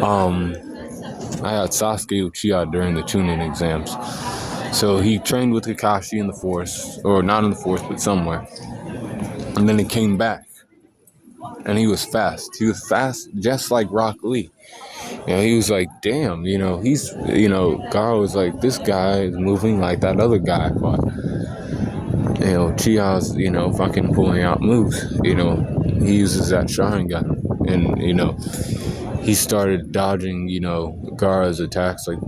Um, I had Sasuke Uchiha during the Chunin exams. So he trained with Kakashi in the forest, or not in the forest, but somewhere. And then he came back, and he was fast. He was fast, just like Rock Lee. He was like, damn, Garo was like, this guy is moving like that other guy. But, Chia's, fucking pulling out moves. He uses that Sharingan. And, he started dodging, Gaara's attacks, like,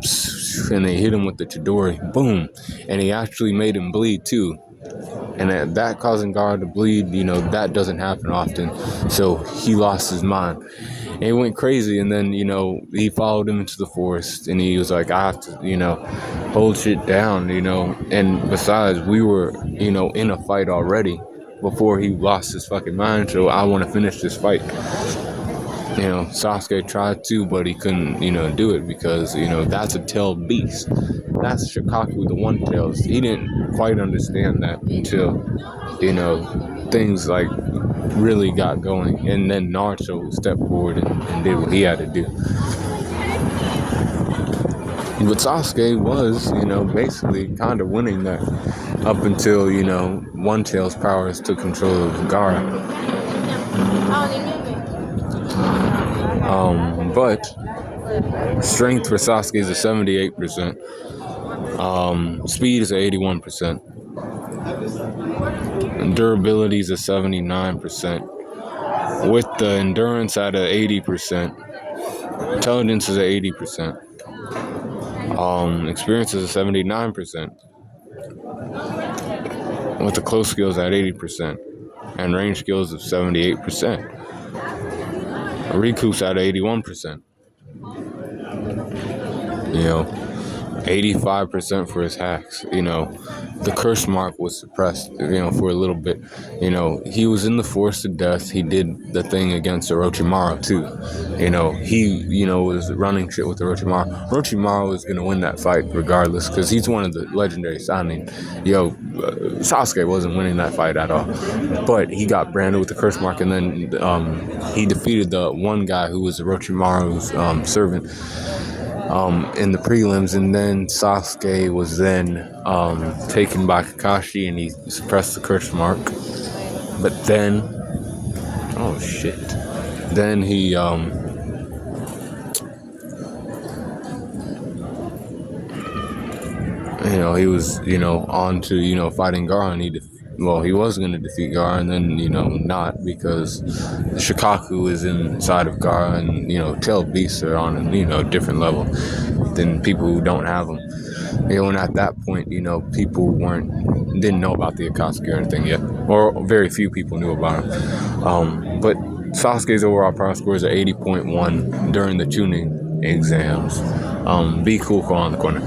and they hit him with the Chidori, boom, and he actually made him bleed too. And that causing Gaara to bleed, that doesn't happen often. So he lost his mind. And he went crazy, and then, he followed him into the forest, and he was like, I have to, hold shit down, and besides, we were, in a fight already before he lost his fucking mind, so I want to finish this fight. Sasuke tried to, but he couldn't, do it because, that's a tailed beast. That's Shikaku, the one tails. He didn't quite understand that until, things like really got going. And then Naruto stepped forward and did what he had to do. But Sasuke was, basically kind of winning that up until, One Tail's powers took control of Gaara. But strength for Sasuke is a 78%. Speed is a 81%. Durability is a 79%. With the endurance at a 80%. Intelligence is a 80%. Experience is a 79%. With the close skills at 80%. And range skills of 78%. Riku's at 81%. 85% for his hacks. The curse mark was suppressed, for a little bit. He was in the forest of death. He did the thing against Orochimaru, too. He, was running shit with Orochimaru. Orochimaru was going to win that fight regardless, because he's one of the legendaries. Sasuke wasn't winning that fight at all. But he got branded with the curse mark, and then he defeated the one guy who was Orochimaru's servant. In the prelims, and then Sasuke was then taken by Kakashi, and he suppressed the curse mark. But then, then he he was on to fighting Gaara, and he was going to defeat Gaara, and then not, because the Shikaku is inside of Gaara, and tailed beasts are on a different level than people who don't have them. And at that point, people didn't know about the Akatsuki or anything yet, or very few people knew about him. But Sasuke's overall power score is at 80.1 during the Chunin exams. Be cool, call on the corner.